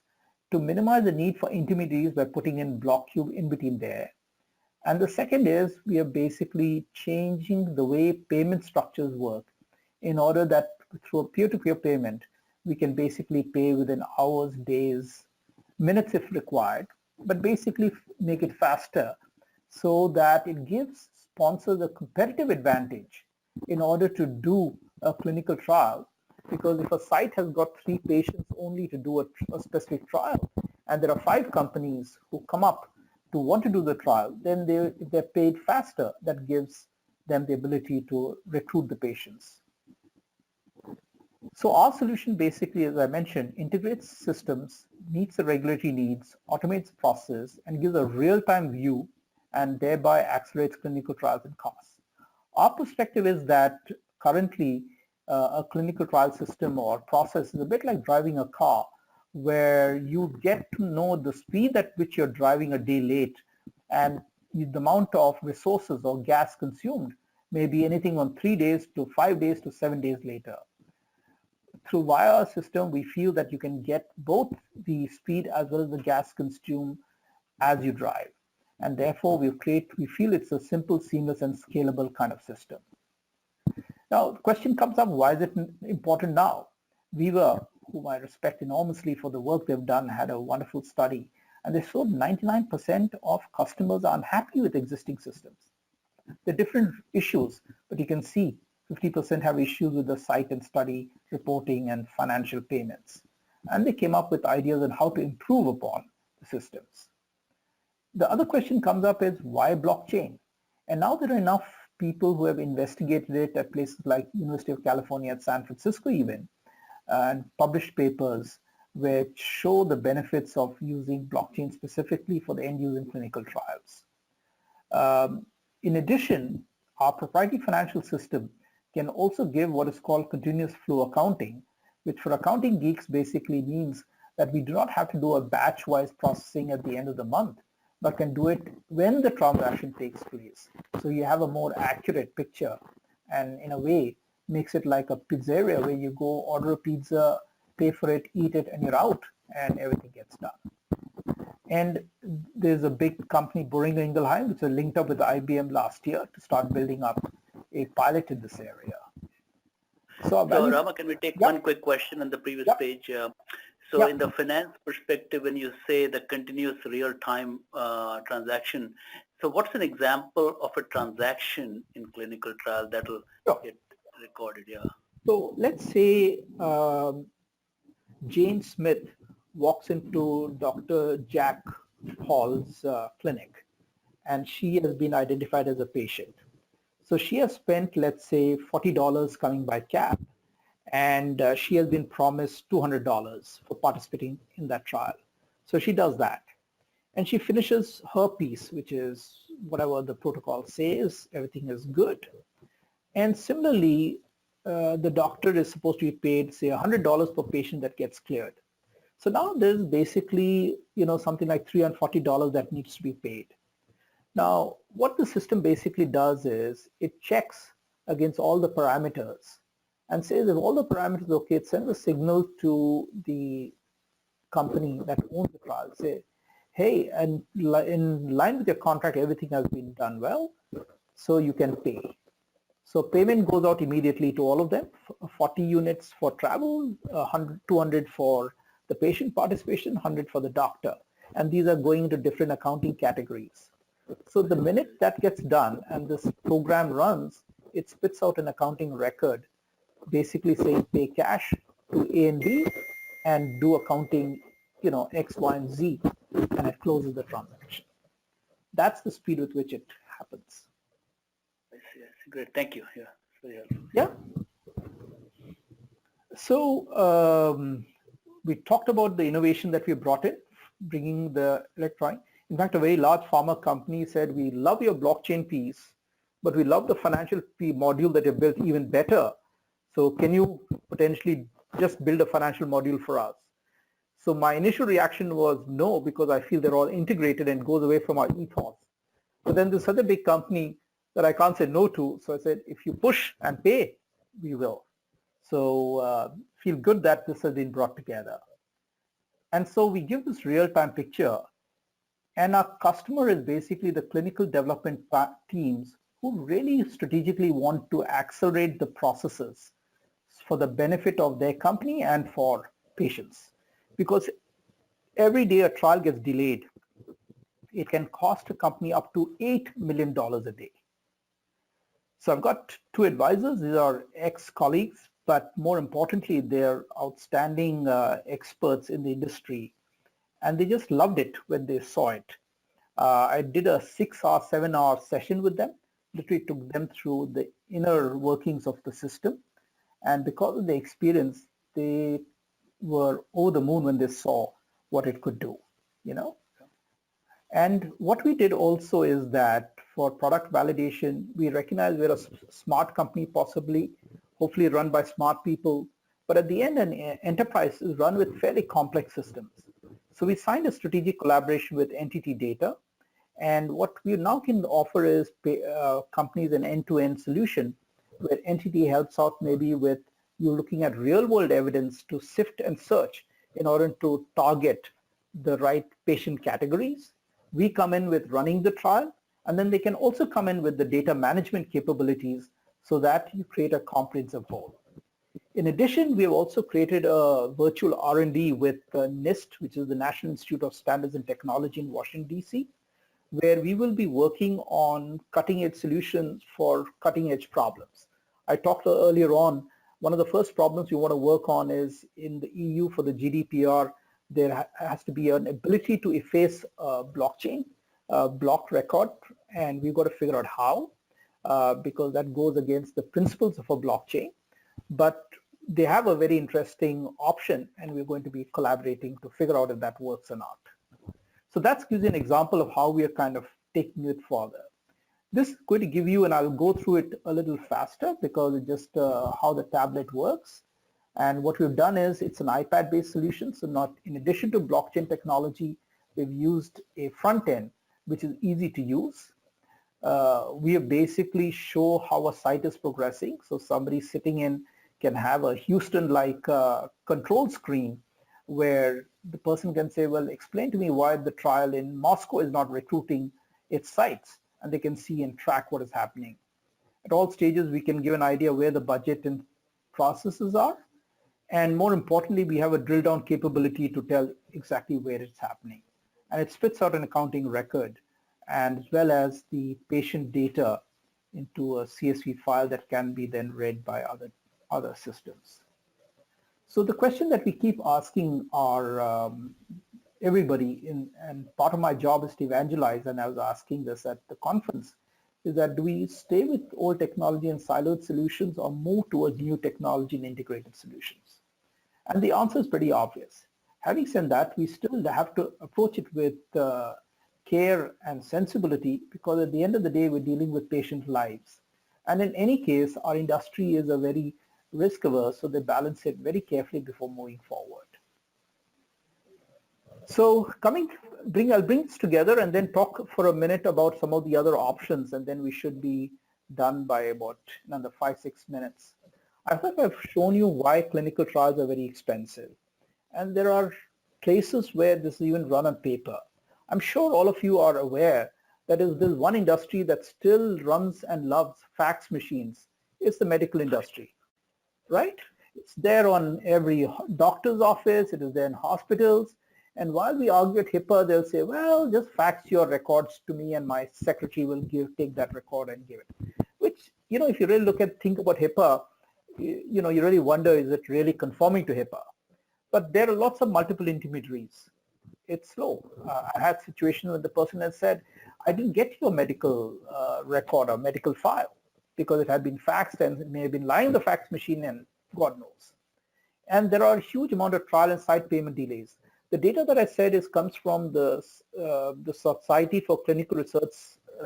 to minimize the need for intermediaries by putting in Bloqcube in between there. And the second is we are basically changing the way payment structures work in order that through a peer-to-peer payment, we can basically pay within hours, days, minutes if required, but basically make it faster so that it gives sponsors a competitive advantage in order to do a clinical trial. Because if a site has got 3 patients only to do a specific trial, and there are 5 companies who come up to want to do the trial, then if they're paid faster, that gives them the ability to recruit the patients. So our solution basically, as I mentioned, integrates systems, meets the regulatory needs, automates the process, and gives a real-time view, and thereby accelerates clinical trials and costs. Our perspective is that currently a clinical trial system or process is a bit like driving a car, where you get to know the speed at which you're driving a day late, and the amount of resources or gas consumed may be anything on 3 days to 5 days to 7 days later. Through via our system, we feel that you can get both the speed as well as the gas consumed as you drive. And therefore, we feel it's a simple, seamless, and scalable kind of system. Now, the question comes up, why is it important now? Viva, whom I respect enormously for the work they've done, had a wonderful study, and they showed 99% of customers are unhappy with existing systems. There are different issues, but you can see 50% have issues with the site and study reporting and financial payments. And they came up with ideas on how to improve upon the systems. The other question comes up is, why blockchain? And now there are enough people who have investigated it at places like University of California at San Francisco even, and published papers which show the benefits of using blockchain specifically for the end user in clinical trials. In addition, our proprietary financial system can also give what is called continuous flow accounting, which for accounting geeks basically means that we do not have to do a batch-wise processing at the end of the month, but can do it when the transaction takes place. So you have a more accurate picture, and in a way makes it like a pizzeria where you go order a pizza, pay for it, eat it, and you're out, and everything gets done. And there's a big company, Boehringer Ingelheim, which was linked up with IBM last year to start building up a pilot in this area. So Rama, can we take one quick question on the previous page? So in the finance perspective, when you say the continuous real-time transaction, so what's an example of a transaction in clinical trial that will get recorded? So let's say Jane Smith walks into Dr. Jack Hall's clinic, and she has been identified as a patient. So she has spent, let's say, $40 coming by cab, and she has been promised $200 for participating in that trial. So she does that, and she finishes her piece, which is whatever the protocol says, everything is good. And similarly, the doctor is supposed to be paid, say, $100 per patient that gets cleared. So now there's basically, something like $340 that needs to be paid. Now, what the system basically does is it checks against all the parameters and says if all the parameters are okay, it sends a signal to the company that owns the trial. Say, hey, and in line with your contract, everything has been done well, so you can pay. So payment goes out immediately to all of them, 40 units for travel, 200 for the patient participation, 100 for the doctor. and these are going into different accounting categories. So the minute that gets done and this program runs, it spits out an accounting record, basically saying pay cash to A and B and do accounting, X, Y, and Z, and it closes the transaction. That's the speed with which it happens. I see. Great. Thank you. Yeah, very helpful. Yeah. So we talked about the innovation that we brought in, bringing the electronic. In fact, a very large pharma company said, we love your blockchain piece, but we love the financial module that you built even better. So can you potentially just build a financial module for us? So my initial reaction was no, because I feel they're all integrated and goes away from our ethos. But then there's such a big company that I can't say no to. So I said, if you push and pay, we will. So feel good that this has been brought together. And so we give this real-time picture, and our customer is basically the clinical development teams who really strategically want to accelerate the processes for the benefit of their company and for patients. Because every day a trial gets delayed, it can cost a company up to $8 million a day. So I've got two advisors. These are ex-colleagues, but more importantly, they're outstanding experts in the industry. And they just loved it when they saw it. I did a 6-hour, 7-hour session with them. Literally took them through the inner workings of the system. And because of the experience, they were over the moon when they saw what it could do, And what we did also is that for product validation, we recognize we're a smart company, hopefully run by smart people. But at the end, an enterprise is run with fairly complex systems. So we signed a strategic collaboration with Entity Data. And what we now can offer is companies an end-to-end solution where Entity helps out maybe with you looking at real-world evidence to sift and search in order to target the right patient categories. We come in with running the trial, and then they can also come in with the data management capabilities so that you create a comprehensive whole. In addition, we have also created a virtual R&D with NIST, which is the National Institute of Standards and Technology in Washington, D.C., where we will be working on cutting-edge solutions for cutting-edge problems. I talked earlier on, one of the first problems we want to work on is in the EU for the GDPR, there has to be an ability to efface a blockchain, a block record, and we've got to figure out how, because that goes against the principles of a blockchain. But they have a very interesting option, and we're going to be collaborating to figure out if that works or not. So that gives you an example of how we are kind of taking it further. This is going to give you, and I'll go through it a little faster because it's just how the tablet works. And what we've done is it's an iPad-based solution. So not in addition to blockchain technology, we've used a front end, which is easy to use. We have basically show how a site is progressing. So somebody sitting in can have a Houston-like control screen where the person can say, well, explain to me why the trial in Moscow is not recruiting its sites, and they can see and track what is happening. At all stages, we can give an idea where the budget and processes are. And more importantly, we have a drill down capability to tell exactly where it's happening. And it spits out an accounting record, and as well as the patient data into a CSV file that can be then read by other systems. So the question that we keep asking our everybody, and part of my job is to evangelize, and I was asking this at the conference, is that do we stay with old technology and siloed solutions or move towards new technology and integrated solutions? And the answer is pretty obvious. Having said that, we still have to approach it with care and sensibility, because at the end of the day, we're dealing with patient lives. And in any case, our industry is a very risk averse, so they balance it very carefully before moving forward. So I'll bring this together and then talk for a minute about some of the other options, and then we should be done by about another 5-6 minutes. I hope I've shown you why clinical trials are very expensive. And there are places where this is even run on paper. I'm sure all of you are aware that there's one industry that still runs and loves fax machines. It's the medical industry, right? It's there on every doctor's office. It is there in hospitals. And while we argue at HIPAA, they'll say, well, just fax your records to me and my secretary will take that record and give it. Which, if you really think about HIPAA, you really wonder, is it really conforming to HIPAA? But there are lots of multiple intermediaries. It's slow. I had situations where the person has said, I didn't get your medical record or medical file because it had been faxed and it may have been lying in the fax machine and God knows. And there are a huge amount of trial and site payment delays. The data that I said comes from the Society for Clinical Research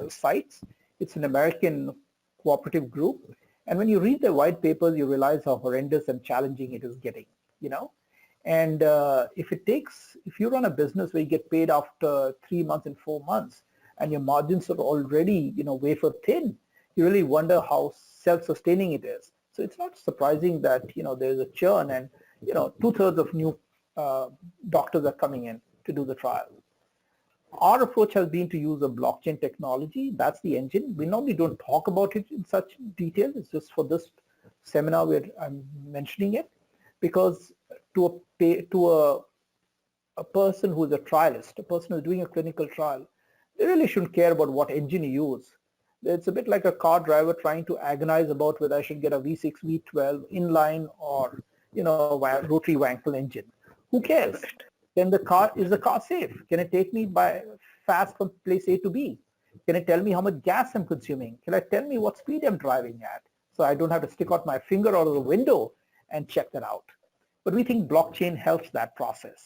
sites. It's an American cooperative group. And when you read their white papers, you realize how horrendous and challenging it is getting, And if you run a business where you get paid after 3 months and 4 months, and your margins are already, wafer thin, you really wonder how self-sustaining it is. So it's not surprising that, there's a churn and, 2/3 of new doctors are coming in to do the trial. Our approach has been to use a blockchain technology. That's the engine. We normally don't talk about it in such detail. It's just for this seminar where I'm mentioning it, because to a person who is a trialist, a person who's doing a clinical trial, they really shouldn't care about what engine you use. It's a bit like a car driver trying to agonize about whether I should get a V6, V12 inline or, rotary Wankel engine. Who cares? Then is the car safe? Can it take me fast from place A to B? Can it tell me how much gas I'm consuming? Can it tell me what speed I'm driving at? So I don't have to stick out my finger out of the window and check that out. But we think blockchain helps that process.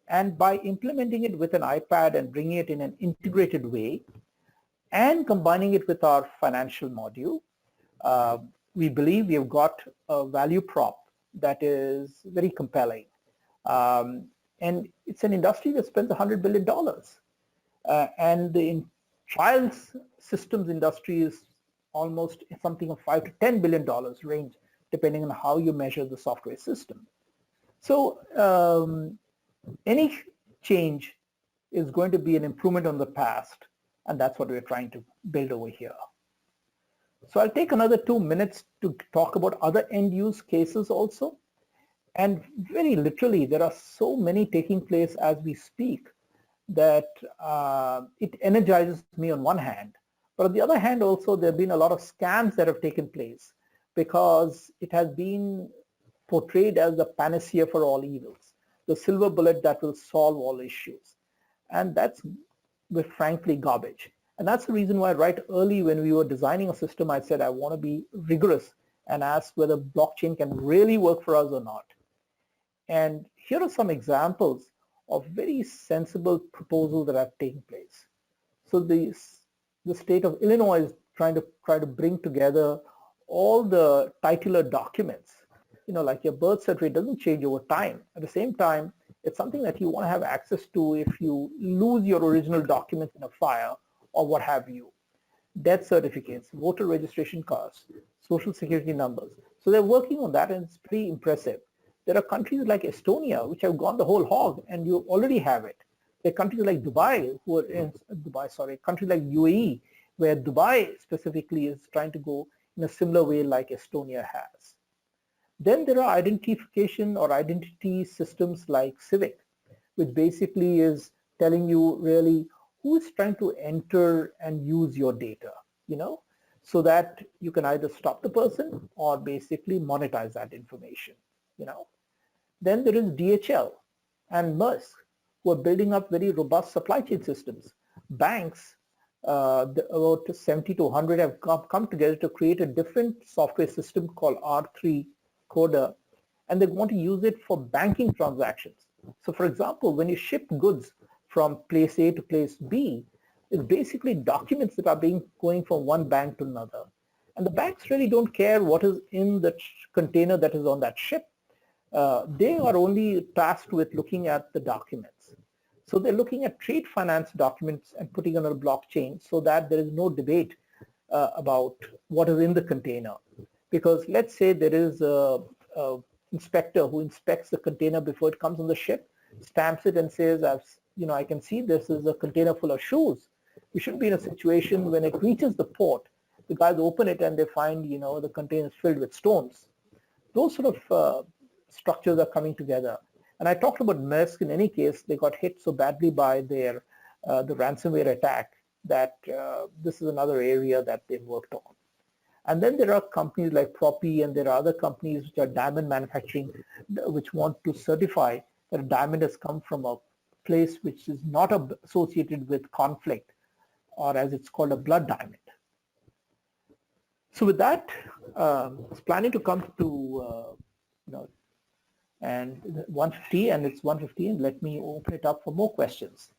And by implementing it with an iPad and bringing it in an integrated way and combining it with our financial module, we believe we have got a value prop that is very compelling. And it's an industry that spends $100 billion. And the trials systems industry is almost something of $5 to $10 billion range, depending on how you measure the software system. So any change is going to be an improvement on the past, and that's what we're trying to build over here. So I'll take another 2 minutes to talk about other end-use cases also. And very literally, there are so many taking place as we speak that it energizes me on one hand. But on the other hand, also, there have been a lot of scams that have taken place because it has been portrayed as the panacea for all evils, the silver bullet that will solve all issues. And that's frankly garbage. And that's the reason why right early when we were designing a system, I said I want to be rigorous and ask whether blockchain can really work for us or not. And here are some examples of very sensible proposals that have taken place. So the state of Illinois is trying to bring together all the titular documents. Like your birth certificate doesn't change over time. At the same time, it's something that you want to have access to if you lose your original documents in a fire or what have you. Death certificates, voter registration cards, social security numbers. So they're working on that, and it's pretty impressive. There are countries like Estonia which have gone the whole hog, and you already have it. There are countries like countries like UAE, where Dubai specifically is trying to go in a similar way like Estonia has. Then there are identification or identity systems like Civic, which basically is telling you really who is trying to enter and use your data, so that you can either stop the person or basically monetize that information, Then there is DHL and Maersk, who are building up very robust supply chain systems. Banks, about 70 to 100 have come together to create a different software system called R3 Coder, and they want to use it for banking transactions. So for example, when you ship goods from place A to place B, it's basically documents that are going from one bank to another. And the banks really don't care what is in the container that is on that ship. They are only tasked with looking at the documents. So they're looking at trade finance documents and putting on a blockchain so that there is no debate about what is in the container. Because let's say there is a inspector who inspects the container before it comes on the ship, stamps it and says, I can see this is a container full of shoes. We shouldn't be in a situation when it reaches the port, the guys open it and they find, the container is filled with stones. Those sort of structures are coming together. And I talked about Maersk. In any case, they got hit so badly by their the ransomware attack that this is another area that they've worked on. And then there are companies like Propi, and there are other companies which are diamond manufacturing, which want to certify that a diamond has come from a place which is not associated with conflict, or as it's called, a blood diamond. So with that, it's planning to come to and 150, and it's 150, and let me open it up for more questions.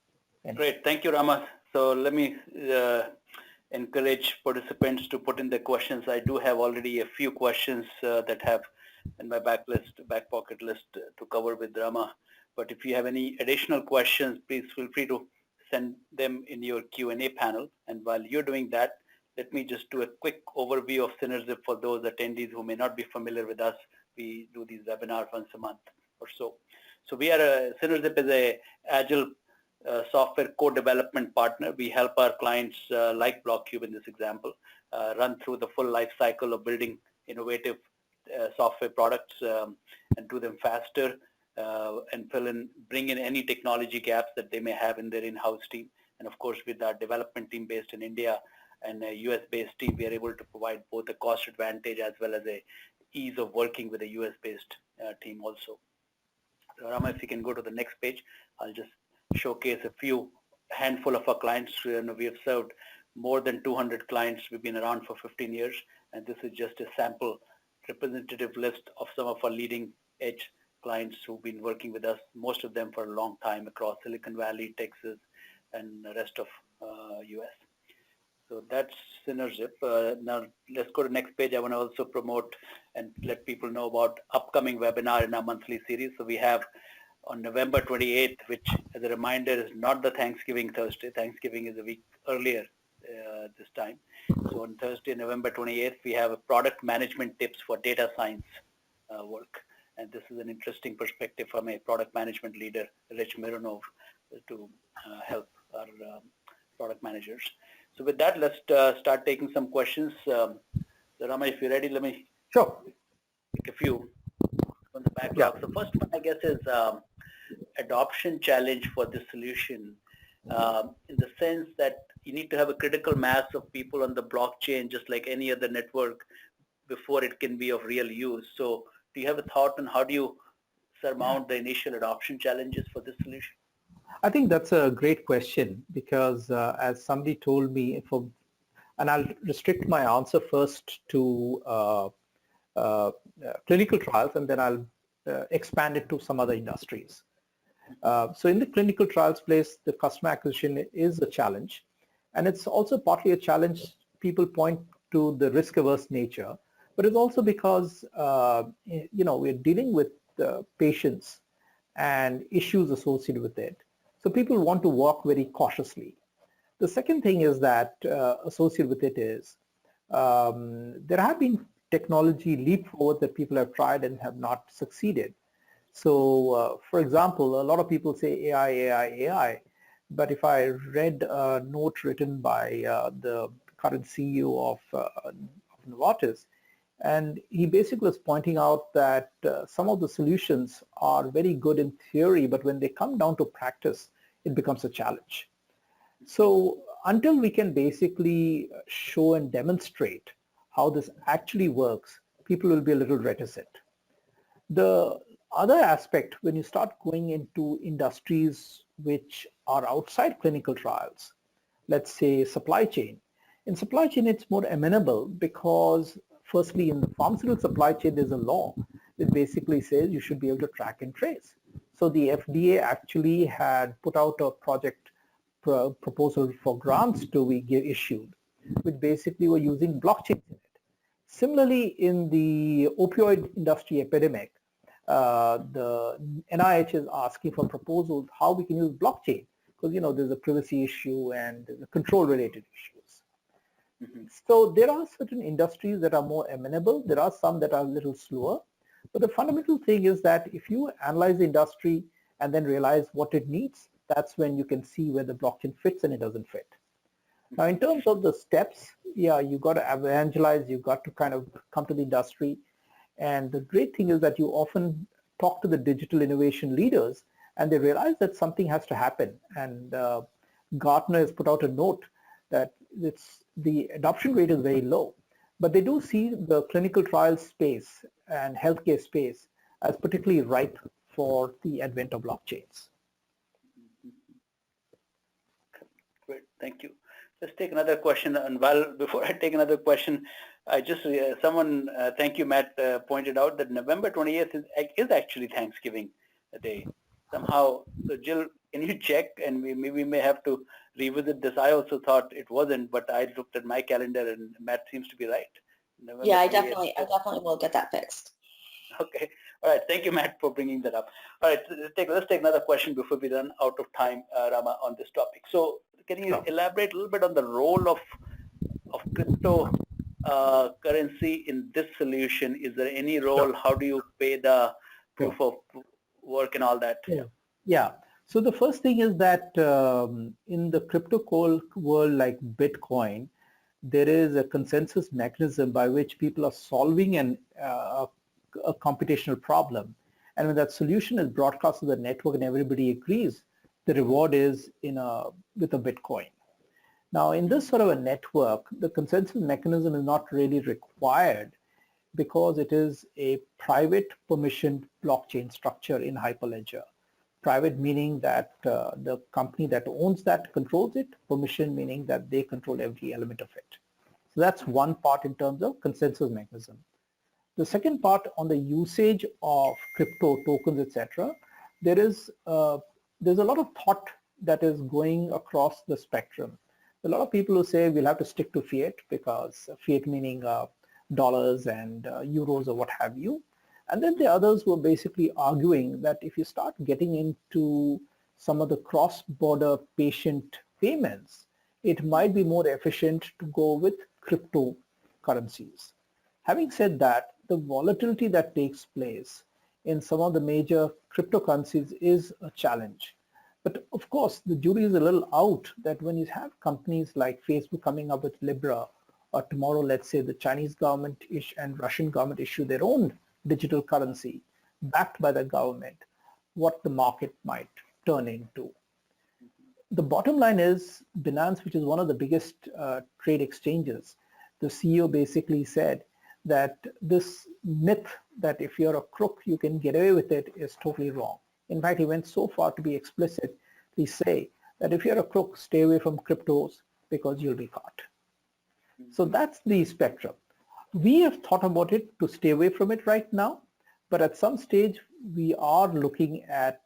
Great, thank you, Rama. So let me encourage participants to put in their questions. I do have already a few questions that have in my back pocket list to cover with Rama. But if you have any additional questions, please feel free to send them in your Q&A panel. And while you're doing that, let me just do a quick overview of Synerzip for those attendees who may not be familiar with us. We do these webinars once a month or so. So we are Synerzip is a Agile software co-development partner. We help our clients like Bloqcube in this example run through the full life cycle of building innovative software products and do them faster and bring in any technology gaps that they may have in their in-house team. And of course, with our development team based in India and a US-based team, we are able to provide both a cost advantage as well as a ease of working with a US-based team also. So Rama, if you can go to the next page, I'll just showcase a handful of our clients. We have served more than 200 clients. We've been around for 15 years, and this is just a sample representative list of some of our leading edge clients who've been working with us, most of them for a long time across Silicon Valley, Texas, and the rest of US. So that's Synerzip. Now let's go to the next page. I want to also promote and let people know about upcoming webinar in our monthly series. So we have on November 28th, which as a reminder is not the Thanksgiving Thursday. Thanksgiving is a week earlier this time. So on Thursday, November 28th, we have a product management tips for data science work. And this is an interesting perspective from a product management leader, Rich Mironov, to help our product managers. So with that, let's start taking some questions. So Rama, if you're ready, let me take a few on the backlog. So first one, I guess, is adoption challenge for this solution in the sense that you need to have a critical mass of people on the blockchain, just like any other network, before it can be of real use. So do you have a thought on how do you surmount the initial adoption challenges for this solution? I think that's a great question because as somebody told me, and I'll restrict my answer first to clinical trials, and then I'll expand it to some other industries. So in the clinical trials place, the customer acquisition is a challenge, and it's also partly a challenge. People point to the risk-averse nature, but it's also because we're dealing with patients and issues associated with it. So people want to walk very cautiously. The second thing is that associated with it is there have been technology leap forward that people have tried and have not succeeded. So for example, a lot of people say AI, but if I read a note written by the current CEO of Novartis, and he basically was pointing out that some of the solutions are very good in theory, but when they come down to practice, it becomes a challenge. So until we can basically show and demonstrate how this actually works, people will be a little reticent. The other aspect, when you start going into industries which are outside clinical trials, let's say supply chain. In supply chain, it's more amenable because firstly, in the pharmaceutical supply chain, there's a law that basically says you should be able to track and trace. So the FDA actually had put out a project proposal for grants to be issued, which basically were using blockchain in it. Similarly, in the opioid industry epidemic, the NIH is asking for proposals how we can use blockchain because there's a privacy issue and there's a control-related issues. So there are certain industries that are more amenable. There are some that are a little slower. But the fundamental thing is that if you analyze the industry and then realize what it needs, that's when you can see where the blockchain fits and it doesn't fit. Now, in terms of the steps, you got to evangelize. You got to kind of come to the industry. And the great thing is that you often talk to the digital innovation leaders, and they realize that something has to happen. And Gartner has put out a note that the adoption rate is very low, but they do see the clinical trial space and healthcare space as particularly ripe for the advent of blockchains. Great, thank you. Let's take another question. And before I take another question, I just thank you, Matt, pointed out that November 28th is actually Thanksgiving Day. Somehow, so Jill, can you check? And we may have to revisit this. I also thought it wasn't, but I looked at my calendar, and Matt seems to be right. November Yeah, I 28th. definitely will get that fixed. Okay. All right. Thank you, Matt, for bringing that up. All right. Let's take another question before we run out of time, Rama, on this topic. So can you elaborate a little bit on the role of crypto currency in this solution? Is there any role? How do you pay the proof of work and all that? Yeah. So the first thing is that in the crypto world like Bitcoin, there is a consensus mechanism by which people are solving a computational problem. And when that solution is broadcast to the network and everybody agrees, the reward is with a Bitcoin. Now, in this sort of a network, the consensus mechanism is not really required because it is a private permissioned blockchain structure in Hyperledger. Private meaning that the company that owns that controls it, permission meaning that they control every element of it. So that's one part in terms of consensus mechanism. The second part on the usage of crypto tokens, etc., there's a lot of thought that is going across the spectrum. A lot of people who say we'll have to stick to fiat because fiat meaning dollars and euros or what have you. And then the others were basically arguing that if you start getting into some of the cross-border patient payments, it might be more efficient to go with cryptocurrencies. Having said that, the volatility that takes place in some of the major cryptocurrencies is a challenge. But of course, the jury is a little out that when you have companies like Facebook coming up with Libra, or tomorrow, let's say the Chinese government and Russian government issue their own digital currency backed by the government, what the market might turn into. The bottom line is Binance, which is one of the biggest trade exchanges, the CEO basically said that this myth that if you're a crook, you can get away with it is totally wrong. In fact, he went so far to be explicitly say that if you're a crook, stay away from cryptos because you'll be caught. So that's the spectrum. We have thought about it to stay away from it right now, but at some stage we are looking at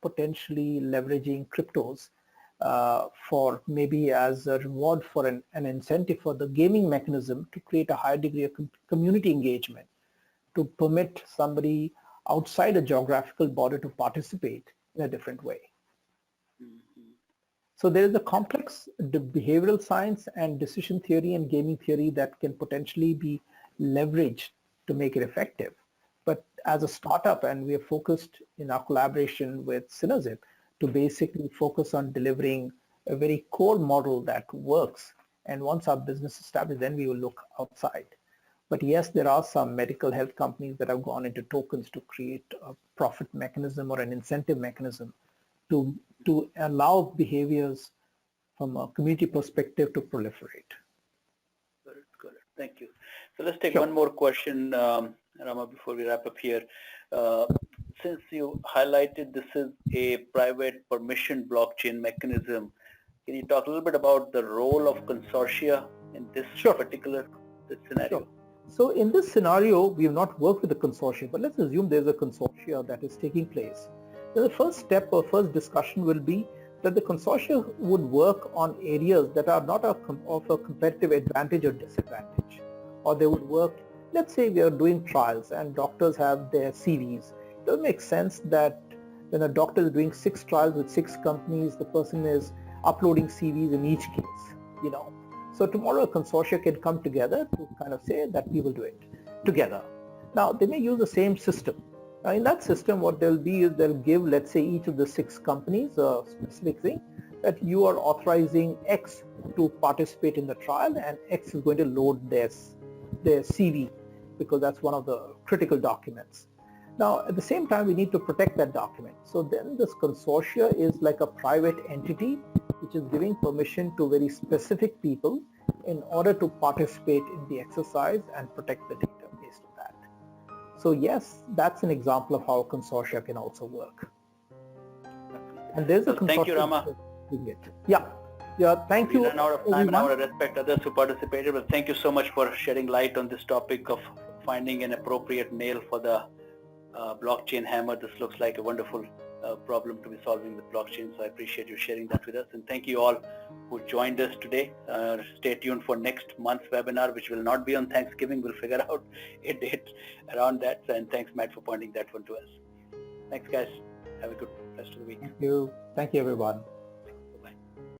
potentially leveraging cryptos for maybe as a reward for an incentive for the gaming mechanism to create a higher degree of community engagement, to permit somebody outside a geographical border to participate in a different way. So there is a complex behavioral science and decision theory and gaming theory that can potentially be leveraged to make it effective. But as a startup, and we are focused in our collaboration with Synerzip to basically focus on delivering a very core model that works. And once our business is established, then we will look outside. But yes, there are some medical health companies that have gone into tokens to create a profit mechanism or an incentive mechanism to allow behaviors from a community perspective to proliferate. Got it. Thank you. So let's take one more question, Rama, before we wrap up here. Since you highlighted this is a private permission blockchain mechanism, can you talk a little bit about the role of consortia in this particular scenario? Sure. So in this scenario, we have not worked with the consortium, but let's assume there's a consortia that is taking place. So the first step or first discussion will be that the consortia would work on areas that are not of a competitive advantage or disadvantage. Or they would work, let's say we are doing trials and doctors have their CVs. It doesn't make sense that when a doctor is doing 6 trials with 6 companies, the person is uploading CVs in each case, So tomorrow a consortia can come together to kind of say that we will do it together. Now they may use the same system. Now in that system, what they'll be is they'll give, let's say, each of the 6 companies a specific thing that you are authorizing X to participate in the trial, and X is going to load their CV because that's one of the critical documents. Now, at the same time, we need to protect that document. So then this consortia is like a private entity which is giving permission to very specific people in order to participate in the exercise and protect the data based on that. So yes, that's an example of how a consortia can also work. And there's a consortia. Thank you, Rama. Yeah, thank you. We ran out of time, and I want to respect others who participated, but thank you so much for shedding light on this topic of finding an appropriate nail for the blockchain hammer. This looks like a wonderful problem to be solving with blockchain, so I appreciate you sharing that with us. And thank you all who joined us today. Stay tuned for next month's webinar, which will not be on Thanksgiving. We'll figure out a date around that. And thanks, Matt, for pointing that one to us. Thanks, guys. Have a good rest of the week. Thank you. Thank you, everyone.